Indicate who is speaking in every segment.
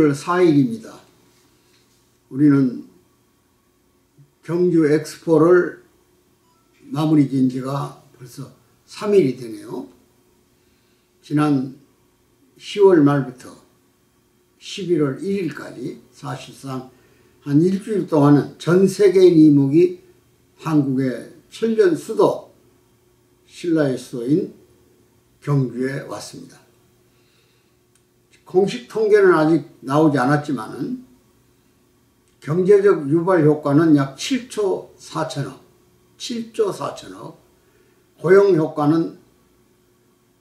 Speaker 1: 11월 4일입니다. 우리는 경주 엑스포를 마무리 지은 지가 벌써 3일이 되네요. 지난 10월 말부터 11월 1일까지 사실상 한 일주일 동안은 전 세계인 이목이 한국의 천년 수도, 신라의 수도인 경주에 왔습니다. 공식 통계는 아직 나오지 않았지만은 경제적 유발 효과는 약 7조 4천억, 7조 4천억, 고용 효과는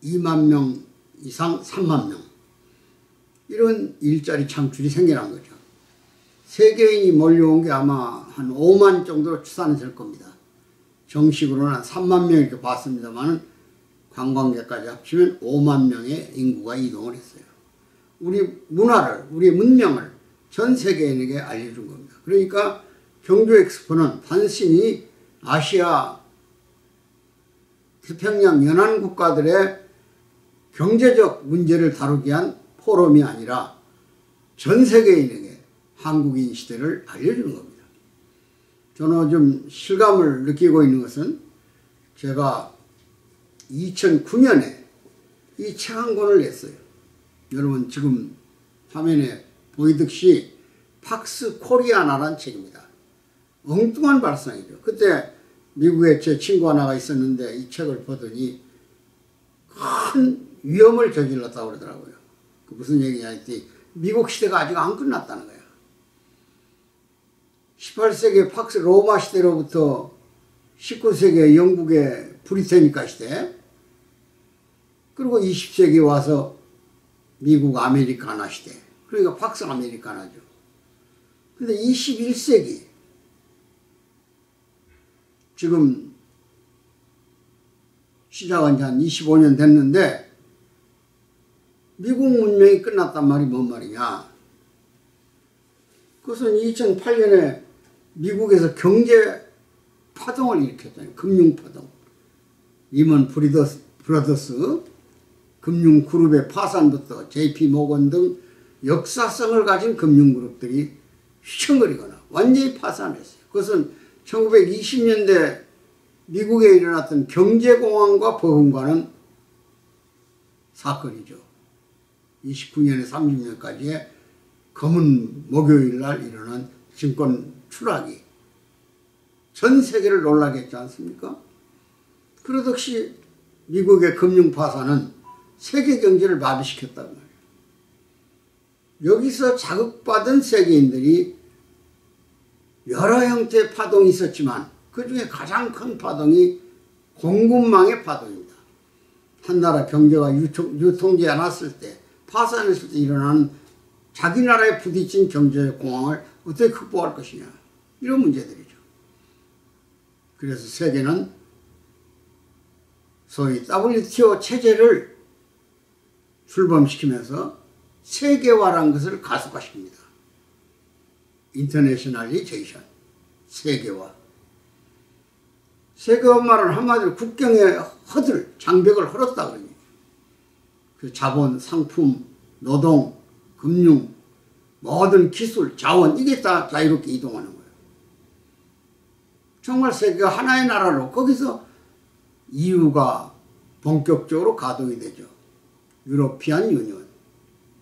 Speaker 1: 2만 명 이상 3만 명, 이런 일자리 창출이 생겨난 거죠. 세계인이 몰려온 게 아마 한 5만 정도로 추산이 될 겁니다. 정식으로는 한 3만 명 이렇게 봤습니다만 관광객까지 합치면 5만 명의 인구가 이동을 했어요. 우리 문화를, 우리 문명을 전 세계인에게 알려준 겁니다. 그러니까 경주 엑스포는 단순히 아시아 태평양 연안 국가들의 경제적 문제를 다루기 위한 포럼이 아니라 전 세계인에게 한국인 시대를 알려주는 겁니다. 저는 좀 실감을 느끼고 있는 것은 제가 2009년에 이 책 한 권을 냈어요. 여러분 지금 화면에 보이듯이 팍스 코리아나라는 책입니다. 엉뚱한 발상이죠. 그때 미국에 제 친구 하나가 있었는데 이 책을 보더니 큰 위험을 저질렀다고 그러더라고요. 그 무슨 얘기냐 했더니 미국 시대가 아직 안 끝났다는 거예요. 18세기 팍스 로마 시대로부터 19세기 영국의 브리테니카 시대, 그리고 20세기 와서 미국 아메리카나 시대, 그러니까 팍스 아메리카나죠. 근데 21세기, 지금 시작한 지 한 25년 됐는데 미국 문명이 끝났단 말이 뭔 말이냐. 그것은 2008년에 미국에서 경제 파동을 일으켰잖아요. 금융 파동. 리먼 브라더스 금융그룹의 파산부터 JP 모건 등 역사성을 가진 금융그룹들이 휘청거리거나 완전히 파산했어요. 그것은 1920년대 미국에 일어났던 경제공황과 버금가는 사건이죠. 29년에 30년까지의 검은 목요일날 일어난 증권 추락이 전 세계를 놀라게 했지 않습니까? 그러듯이 미국의 금융 파산은 세계 경제를 마비시켰단 말이에요. 여기서 자극받은 세계인들이 여러 형태의 파동이 있었지만 그 중에 가장 큰 파동이 공급망의 파동입니다. 한 나라 경제가 유통되지 않았을 때, 파산했을 때 일어나는 자기 나라에 부딪힌 경제의 공황을 어떻게 극복할 것이냐, 이런 문제들이죠. 그래서 세계는 소위 WTO 체제를 출범시키면서 세계화라는 것을 가속화시킵니다. 인터내셔널리제이션, 세계화. 세계화 말은 한마디로 국경의 허들, 장벽을 헐었다 그러니. 그 자본, 상품, 노동, 금융, 모든 기술, 자원, 이게 다 자유롭게 이동하는 거예요. 정말 세계가 하나의 나라로, 거기서 EU가 본격적으로 가동이 되죠. 유로피안 유니언.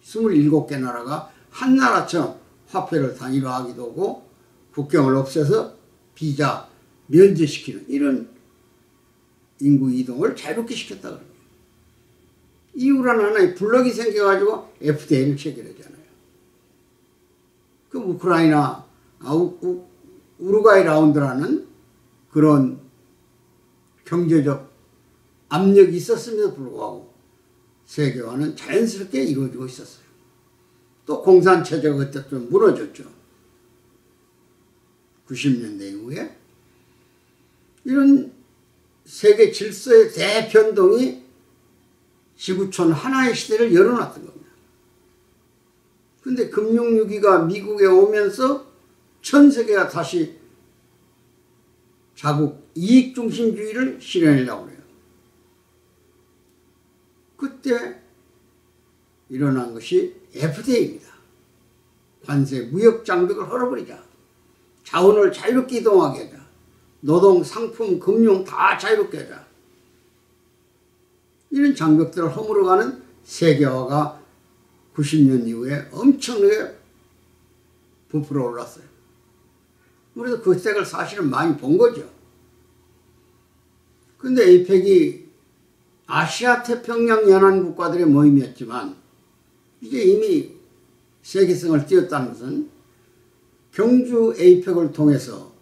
Speaker 1: 27개 나라가 한 나라처럼 화폐를 단일화하기도 하고 국경을 없애서 비자 면제시키는 이런 인구 이동을 자유롭게 시켰다 그래요. EU라는 하나의 블록이 생겨가지고 FTA를 체결하잖아요. 그 우크라이나, 우루과이 라운드라는 그런 경제적 압력이 있었음에도 불구하고 세계화는 자연스럽게 이루어지고 있었어요. 또 공산체제가 그때 좀 무너졌죠. 90년대 이후에. 이런 세계 질서의 대변동이 지구촌 하나의 시대를 열어놨던 겁니다. 근데 금융위기가 미국에 오면서 전 세계가 다시 자국 이익중심주의를 실현하려고 해요. 그때 일어난 것이 FTA입니다. 관세, 무역 장벽을 헐어버리자. 자원을 자유롭게 이동하게 하자. 노동, 상품, 금융 다 자유롭게 하자. 이런 장벽들을 허물어가는 세계화가 90년 이후에 엄청나게 부풀어 올랐어요. 그래서 그 색을 사실은 많이 본 거죠. 근데 에이펙이 아시아 태평양 연안 국가들의 모임이었지만 이게 이미 세계성을 띄웠다는 것은 경주 에이펙을 통해서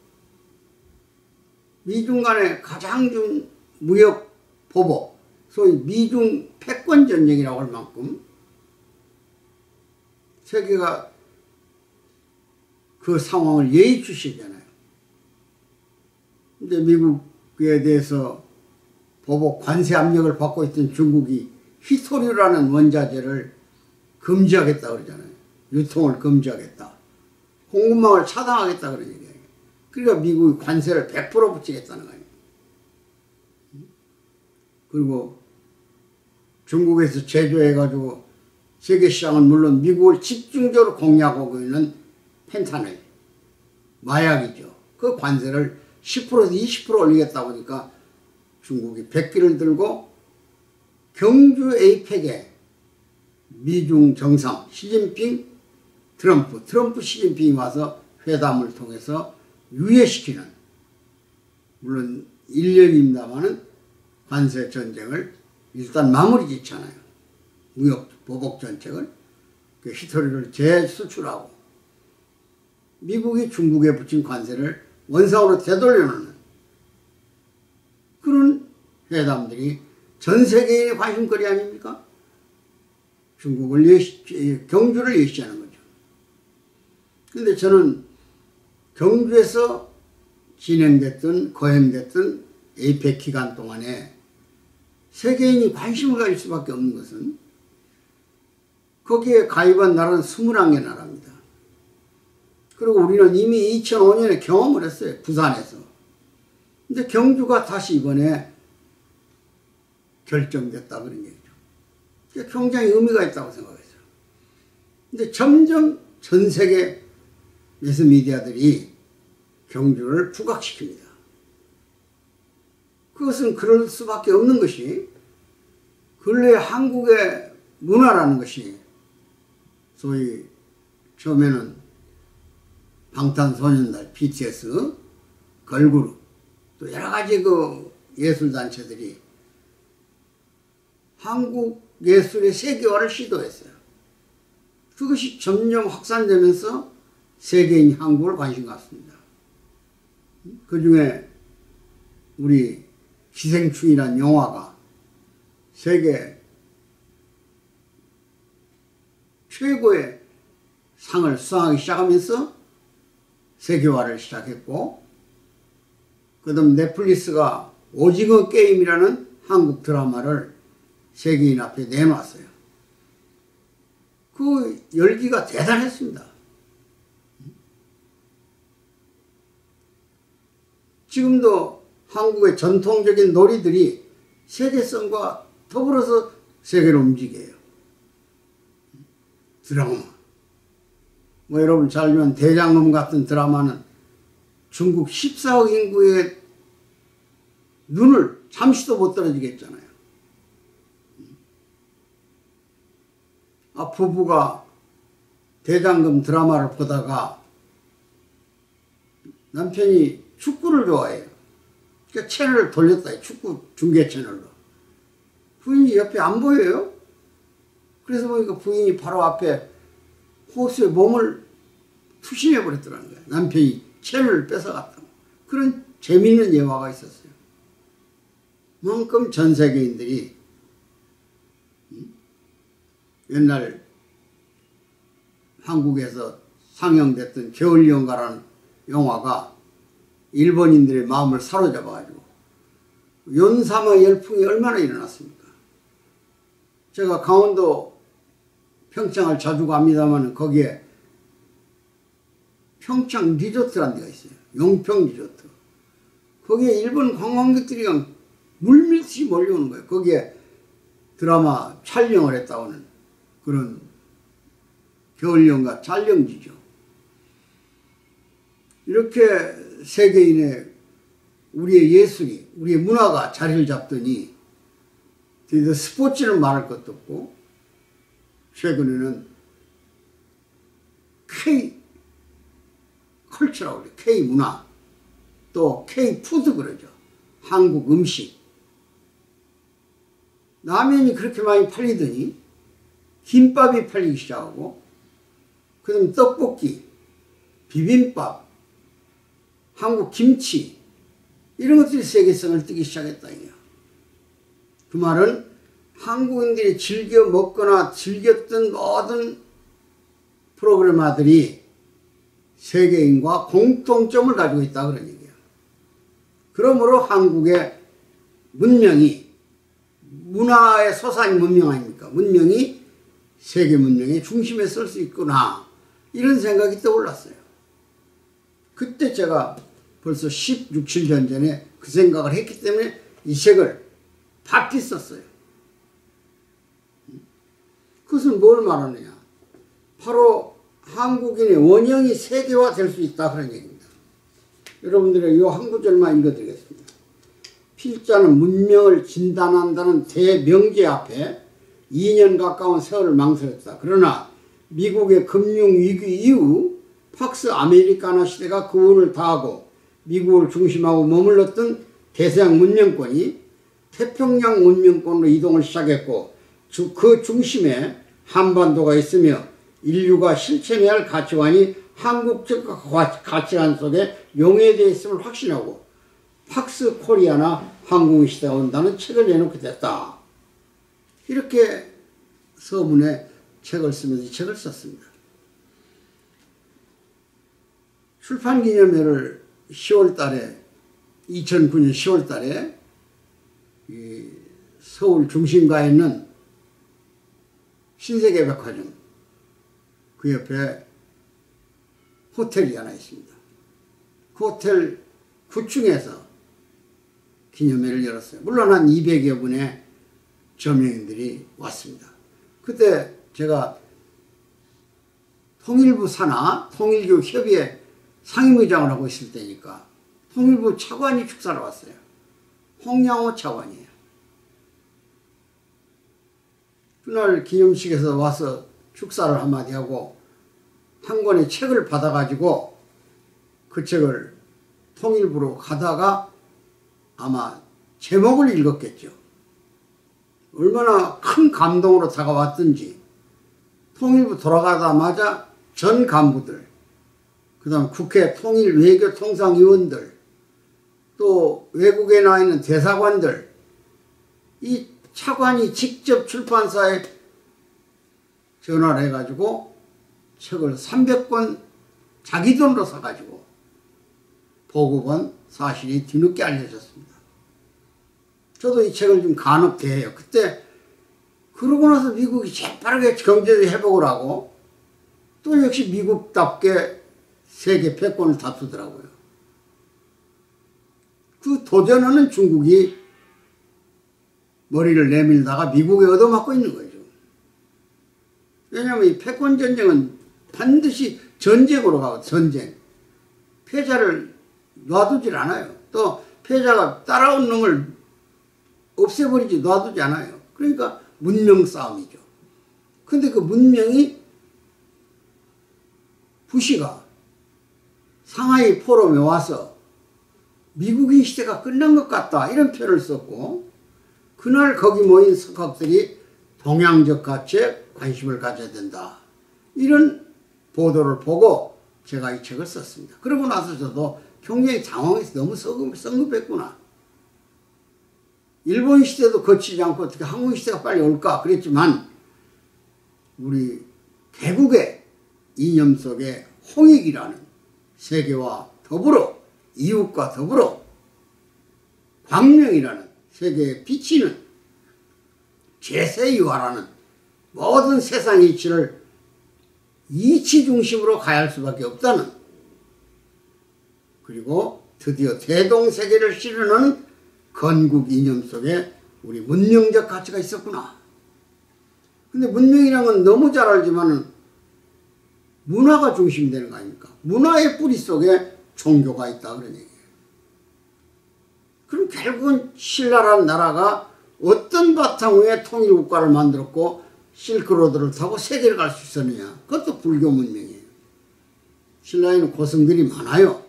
Speaker 1: 미중 간의 가장 준 무역 보복, 소위 미중 패권 전쟁이라고 할 만큼 세계가 그 상황을 예의주시잖아요. 근데 미국에 대해서 보복 관세 압력을 받고 있던 중국이 히토류라는 원자재를 금지하겠다 그러잖아요. 유통을 금지하겠다. 공급망을 차단하겠다 그런 얘기예요. 그러니까 미국이 관세를 100% 붙이겠다는 거예요. 그리고 중국에서 제조해가지고 세계 시장은 물론 미국을 집중적으로 공략하고 있는 펜타닐, 마약이죠. 그 관세를 10%에서 20% 올리겠다 보니까 중국이 백기를 들고 경주 에이펙에 미중 정상 시진핑, 트럼프 시진핑이 와서 회담을 통해서 유예시키는, 물론 1년입니다마는 관세 전쟁을 일단 마무리 짓잖아요. 무역 보복 정책을, 그 히토리를 재수출하고 미국이 중국에 붙인 관세를 원상으로 되돌려놓는 그런 회담들이 전 세계인의 관심거리 아닙니까? 중국을 경주를 예시하는 거죠. 근데 저는 경주에서 진행됐든 거행됐든 에이펙 기간 동안에 세계인이 관심을 가질 수밖에 없는 것은 거기에 가입한 나라는 21개 나라입니다. 그리고 우리는 이미 2005년에 경험을 했어요. 부산에서. 근데 경주가 다시 이번에 결정됐다 그런 얘기죠. 굉장히 의미가 있다고 생각했어요. 근데 점점 전 세계 매스미디어들이 경주를 부각시킵니다. 그것은 그럴 수밖에 없는 것이 근래 한국의 문화라는 것이 소위 처음에는 방탄소년단, BTS, 걸그룹 또 여러 가지 그 예술단체들이 한국 예술의 세계화를 시도했어요. 그것이 점점 확산되면서 세계인이 한국을 관심 갖습니다. 그 중에 우리 기생충이라는 영화가 세계 최고의 상을 수상하기 시작하면서 세계화를 시작했고, 그 다음 넷플릭스가 오징어 게임이라는 한국 드라마를 세계인 앞에 내놨어요. 그 열기가 대단했습니다. 지금도 한국의 전통적인 놀이들이 세계성과 더불어서 세계를 움직여요. 드라마. 뭐 여러분 잘 알면 대장금 같은 드라마는 중국 14억 인구의 눈을 잠시도 못 떨어지게 했잖아요. 부부가 대장금 드라마를 보다가 남편이 축구를 좋아해요. 그러니까 채널을 돌렸다. 축구 중계 채널로. 부인이 옆에 안 보여요. 그래서 보니까 부인이 바로 앞에 호수에 몸을 투신해 버렸더라는 거예요. 남편이 채널을 뺏어갔다고. 그런 재미있는 예화가 있었어요. 그만큼 전 세계인들이 옛날 한국에서 상영됐던 겨울연가라는 영화가 일본인들의 마음을 사로잡아가지고 연사마 열풍이 얼마나 일어났습니까? 제가 강원도 평창을 자주 갑니다만 거기에 평창 리조트라는 데가 있어요. 용평 리조트. 거기에 일본 관광객들이 그냥 물밀듯이 몰려오는 거예요. 거기에 드라마 촬영을 했다고는 그런 겨울연가 촬영지죠. 이렇게 세계인의 우리의 예술이, 우리의 문화가 자리를 잡더니 드디어 스포츠는 말할 것도 없고 최근에는 K-컬처라고 그래요. K-문화, 또 K-푸드 그러죠. 한국 음식. 라면이 그렇게 많이 팔리더니 김밥이 팔리기 시작하고 그 다음에 떡볶이, 비빔밥, 한국 김치 이런 것들이 세계성을 띠기 시작했다. 그 말은 한국인들이 즐겨 먹거나 즐겼던 모든 프로그래머들이 세계인과 공통점을 가지고 있다 그런 얘기예요. 그러므로 한국의 문명이 문화의 소산이 문명 아닙니까? 문명이 세계 문명의 중심에 설 수 있구나 이런 생각이 떠올랐어요. 그때 제가 벌써 16, 17년 전에 그 생각을 했기 때문에 이 책을 바삐 썼어요. 그것은 뭘 말하느냐? 바로 한국인의 원형이 세계화 될 수 있다 그런 얘기입니다. 여러분들의 이 한 구절만 읽어드리겠습니다. 필자는 문명을 진단한다는 대명제 앞에 2년 가까운 세월을 망설였다. 그러나 미국의 금융위기 이후 팍스 아메리카나 시대가 그 운을 다하고 미국을 중심하고 머물렀던 대서양 문명권이 태평양 문명권으로 이동을 시작했고 그 중심에 한반도가 있으며 인류가 실천해야 할 가치관이 한국적 가치관 속에 용해되어 있음을 확신하고 팍스 코리아나 한국 시대가 온다는 책을 내놓게 됐다. 이렇게 서문에 책을 쓰면서 이 책을 썼습니다. 출판기념회를 10월달에 2009년 10월달에 서울 중심가에 있는 신세계백화점 그 옆에 호텔이 하나 있습니다. 그 호텔 9층에서 기념회를 열었어요. 물론 한 200여 분의 저명인들이 왔습니다. 그때 제가 통일부 산하 통일교협의회 상임의장을 하고 있을 때니까 통일부 차관이 축사를 왔어요. 홍양호 차관이에요. 그날 기념식에서 와서 축사를 한마디 하고 한 권의 책을 받아가지고 그 책을 통일부로 가다가 아마 제목을 읽었겠죠. 얼마나 큰 감동으로 다가왔든지 통일부 돌아가자마자 전 간부들, 그 다음 국회 통일 외교 통상위원들, 또 외국에 나와 있는 대사관들, 이 차관이 직접 출판사에 전화를 해가지고 책을 300권 자기 돈으로 사가지고 보급한 사실이 뒤늦게 알려졌습니다. 저도 이 책을 좀 간혹 대해요. 그때 그러고 나서 미국이 재빠르게 경제 회복을 하고 또 역시 미국답게 세계 패권을 다투더라고요. 그 도전하는 중국이 머리를 내밀다가 미국에 얻어맞고 있는 거죠. 왜냐하면 이 패권 전쟁은 반드시 전쟁으로 가고 전쟁. 패자를 놔두질 않아요. 또 패자가 따라온 놈을 없애버리지 놔두지 않아요. 그러니까 문명 싸움이죠. 근데 그 문명이 부시가 상하이 포럼에 와서 미국인 시대가 끝난 것 같다 이런 표현을 썼고 그날 거기 모인 석학들이 동양적 가치에 관심을 가져야 된다. 이런 보도를 보고 제가 이 책을 썼습니다. 그러고 나서 저도 굉장히 당황해서 너무 성급했구나. 일본 시대도 거치지 않고 어떻게 한국 시대가 빨리 올까 그랬지만 우리 개국의 이념 속에 홍익이라는 세계와 더불어 이웃과 더불어 광명이라는 세계에 비치는 제세이화라는 모든 세상 이치를 이치 중심으로 가야 할 수밖에 없다는, 그리고 드디어 대동세계를 실현하는 건국 이념 속에 우리 문명적 가치가 있었구나. 근데 문명이라는 건 너무 잘 알지만 문화가 중심이 되는 거 아닙니까? 문화의 뿌리 속에 종교가 있다 그런 얘기예요. 그럼 결국은 신라라는 나라가 어떤 바탕 위에 통일국가를 만들었고 실크로드를 타고 세계를 갈 수 있었느냐. 그것도 불교 문명이에요. 신라에는 고성들이 많아요.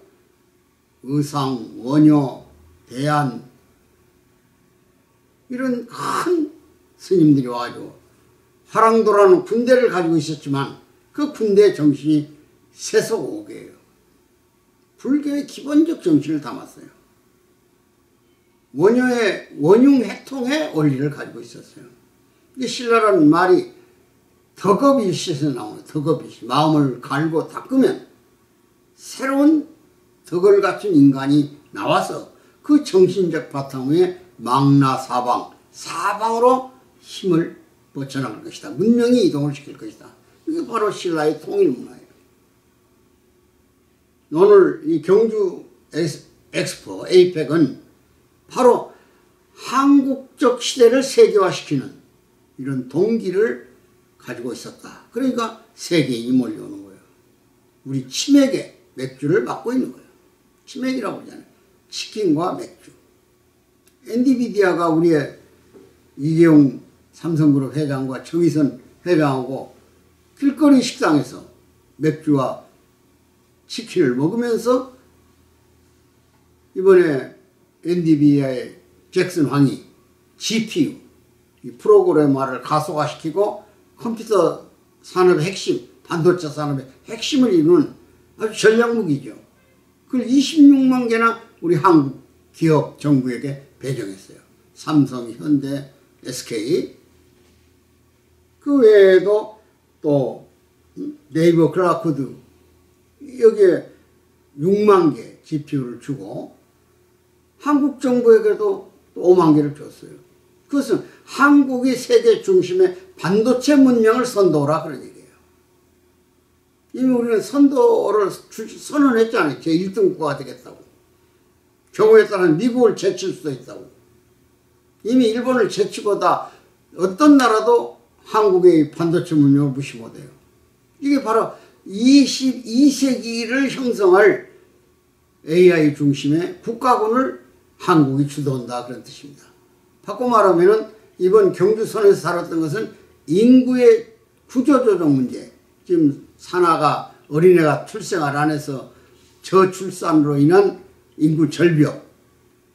Speaker 1: 의상, 원효, 대안 이런 큰 스님들이 와가지고 화랑도라는 군대를 가지고 있었지만 그 군대의 정신이 세속오계예요. 불교의 기본적 정신을 담았어요. 원효의 원융해통의 원리를 가지고 있었어요. 이 신라라는 말이 덕업일시에서 나오는 덕업일시. 마음을 갈고 닦으면 새로운 덕을 갖춘 인간이 나와서 그 정신적 바탕 위에 망나사방, 사방으로 힘을 뻗쳐나갈 것이다. 문명이 이동을 시킬 것이다. 이게 바로 신라의 통일문화예요. 오늘 이 경주 엑스포, 에이펙은 바로 한국적 시대를 세계화시키는 이런 동기를 가지고 있었다. 그러니까 세계인이 몰려오는 거예요. 우리 치맥의 맥주를 맡고 있는 거예요. 치맥이라고 그러잖아요. 치킨과 맥주. 엔디비디아가 우리의 이재용 삼성그룹 회장과 정의선 회장하고 길거리 식당에서 맥주와 치킨을 먹으면서 이번에 엔디비디아의 잭슨 황이 GPU 이 프로그래머를 가속화시키고 컴퓨터 산업의 핵심, 반도체 산업의 핵심을 이루는 아주 전략무기죠. 그걸 26만 개나 우리 한국 기업 정부에게 배정했어요. 삼성, 현대, SK. 그 외에도 또 네이버 클라우드 여기에 6만 개 GPU를 주고 한국 정부에게도 5만 개를 줬어요. 그것은 한국이 세계 중심의 반도체 문명을 선도하라 그런 얘기예요. 이미 우리는 선도를 선언했잖아요. 제1등 국가가 되겠다고. 경우에 따라서 미국을 제칠 수도 있다고. 이미 일본을 제치고 다 어떤 나라도 한국의 반도체 문명을 무시 못해요. 이게 바로 22세기를 형성할 AI 중심의 국가군을 한국이 주도한다 그런 뜻입니다. 바꿔 말하면 이번 경주선에서 살았던 것은 인구의 구조조정 문제. 지금 산하가 어린애가 출생을 안 해서 저출산으로 인한 인구 절벽,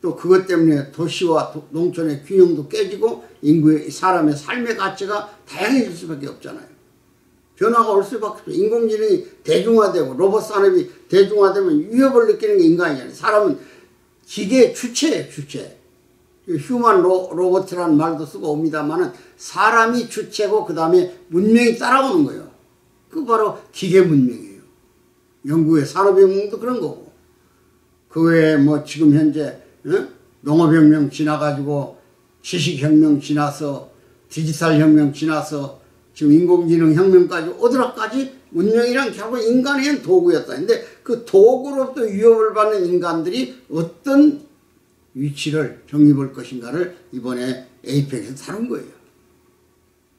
Speaker 1: 또 그것 때문에 도시와 농촌의 균형도 깨지고 인구의 사람의 삶의 가치가 다양해질 수밖에 없잖아요. 변화가 올 수밖에 없어요. 인공지능이 대중화되고 로봇 산업이 대중화되면 위협을 느끼는 게 인간이잖아요. 사람은 기계의 주체예요, 주체. 휴먼 로봇이라는 말도 쓰고 옵니다만은 사람이 주체고 그 다음에 문명이 따라오는 거예요. 그 바로 기계 문명이에요. 영국의 산업혁명도 그런 거고. 그 외에 뭐 지금 현재 농업혁명 지나가지고 지식혁명 지나서 디지털 혁명 지나서 지금 인공지능 혁명까지 오더라까지 문명이란 결국 인간의 한 도구였다. 근데 그 도구로부터 위협을 받는 인간들이 어떤 위치를 정립할 것인가를 이번에 에이펙에서 다룬 거예요.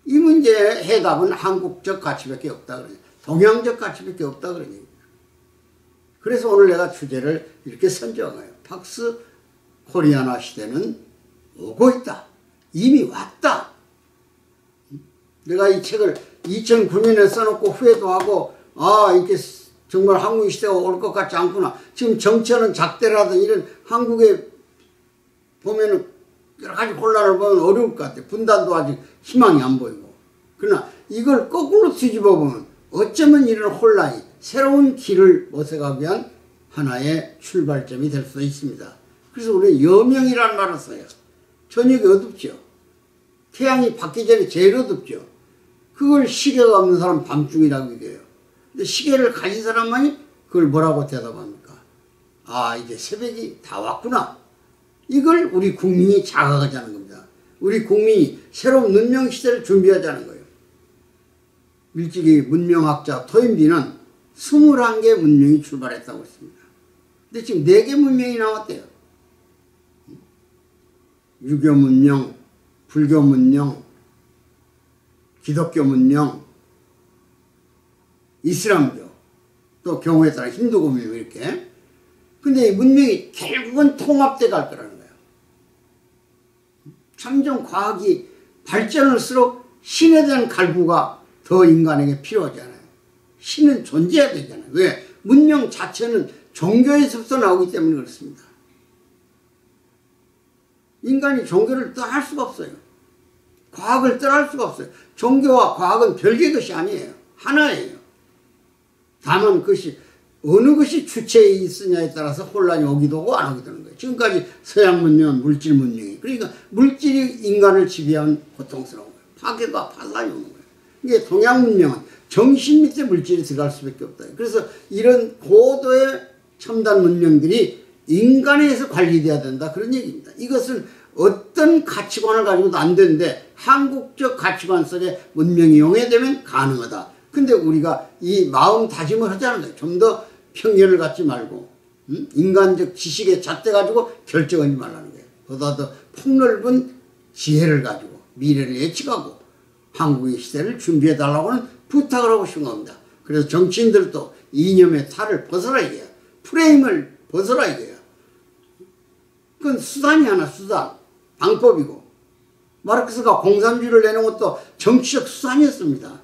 Speaker 1: 이 문제의 해답은 한국적 가치밖에 없다 그러죠. 동양적 가치밖에 없다 그러죠. 그래서 오늘 내가 주제를 이렇게 선정한 거예요. 팍스 코리아나 시대는 오고 있다. 이미 왔다. 내가 이 책을 2009년에 써놓고 후회도 하고 이렇게 정말 한국 시대가 올 것 같지 않구나. 지금 정치하는 작대라든 이런 한국에 보면은 여러 가지 혼란을 보면 어려울 것 같아요. 분단도 아직 희망이 안 보이고. 그러나 이걸 거꾸로 뒤집어 보면 어쩌면 이런 혼란이 새로운 길을 모색하기 위한 하나의 출발점이 될 수 있습니다. 그래서 우리는 여명이라는 말을 써요. 저녁이 어둡죠. 태양이 받기 전에 제일 어둡죠. 그걸 시계가 없는 사람 밤중이라고 얘기해요. 근데 시계를 가진 사람만이 그걸 뭐라고 대답합니까? 이제 새벽이 다 왔구나. 이걸 우리 국민이 자각하자는 겁니다. 우리 국민이 새로운 문명 시대를 준비하자는 거예요. 일찍이 문명학자 토인비는 21개 문명이 출발했다고 했습니다. 근데 지금 4개 문명이 나왔대요. 유교 문명, 불교 문명, 기독교 문명, 이슬람교, 또 경우에 따라 힌두교 문명 이렇게 근데 이 문명이 결국은 통합돼 갈 거라는 거예요. 점점 과학이 발전할수록 신에 대한 갈구가 더 인간에게 필요하잖아요. 신은 존재해야 되잖아요. 왜? 문명 자체는 종교에서부터 나오기 때문에 그렇습니다. 인간이 종교를 떠날 수가 없어요. 과학을 떠날 수가 없어요. 종교와 과학은 별개의 것이 아니에요. 하나예요. 다만 그것이 어느 것이 주체에 있으냐에 따라서 혼란이 오기도 하고 안 오기도 하는 거예요. 지금까지 서양 문명은 물질 문명이. 그러니까 물질이 인간을 지배한 고통스러운 거예요. 파괴가 반란이 오는 거예요. 이게 동양 문명은 정신 밑에 물질이 들어갈 수밖에 없다. 그래서 이런 고도의 첨단 문명들이 인간에 의해서 관리돼야 된다. 그런 얘기입니다. 이것은 어떤 가치관을 가지고도 안 되는데 한국적 가치관 속에 문명이 용해되면 가능하다. 근데 우리가 이 마음 다짐을 하자는 거예요. 좀 더 편견을 갖지 말고 인간적 지식에 잣대 가지고 결정하지 말라는 거예요. 보다 더 폭넓은 지혜를 가지고 미래를 예측하고 한국의 시대를 준비해 달라고 하는 부탁을 하고 싶은 겁니다. 그래서 정치인들도 이념의 탈을 벗어라 이거야. 프레임을 벗어라 이거야. 그건 수단이 하나 수단. 방법이고 마르크스가 공산주의를 내놓은 것도 정치적 수단이었습니다.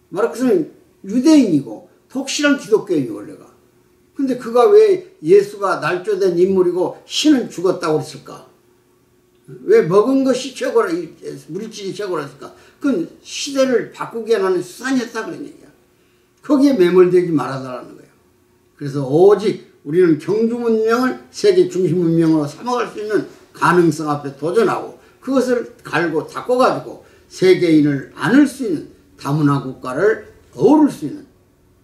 Speaker 1: 마르크스는 유대인이고 독실한 기독교인이 원래가. 근데 그가 왜 예수가 날조된 인물이고 신은 죽었다고 그랬을까? 왜 먹은 것이 최고라, 물질이 최고라 했을까? 그건 시대를 바꾸게 하는 수단이었다 그런 얘기야. 거기에 매몰되지 말아달라는 거예요. 그래서 오직 우리는 경주 문명을 세계 중심 문명으로 삼아갈 수 있는 가능성 앞에 도전하고 그것을 갈고 닦아가지고 세계인을 안을 수 있는 다문화 국가를 어우를 수 있는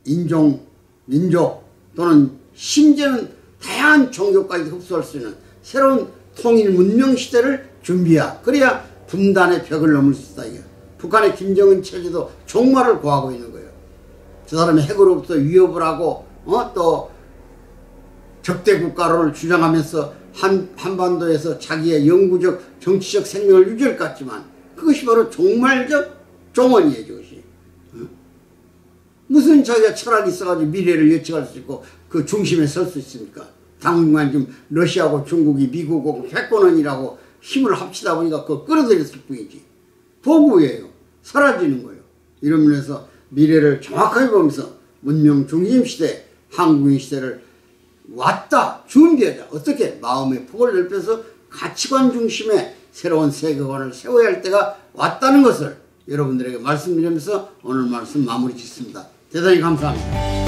Speaker 1: 인종, 민족 또는 심지어는 다양한 종교까지 흡수할 수 있는 새로운 통일 문명 시대를 준비해야 그래야 분단의 벽을 넘을 수 있다. 이게. 북한의 김정은 체제도 종말을 구하고 있는 거예요. 저 사람이 핵으로부터 위협을 하고 또 적대 국가를 주장하면서 한반도에서 자기의 영구적 정치적 생명을 유지할 것 같지만 그것이 바로 종말적 종언이에요. 그것이. 무슨 자기가 철학이 있어가지고 미래를 예측할 수 있고 그 중심에 설 수 있습니까? 당분간 지금 러시아하고 중국이 미국하고 패권원이라고 힘을 합치다 보니까 그거 끌어들였을 뿐이지. 도구예요. 사라지는 거예요. 이런 면에서 미래를 정확하게 보면서 문명 중심 시대, 한국인 시대를 왔다 준비하자. 어떻게? 마음의 폭을 넓혀서 가치관 중심의 새로운 세계관을 세워야 할 때가 왔다는 것을 여러분들에게 말씀드리면서 오늘 말씀 마무리 짓습니다. 대단히 감사합니다.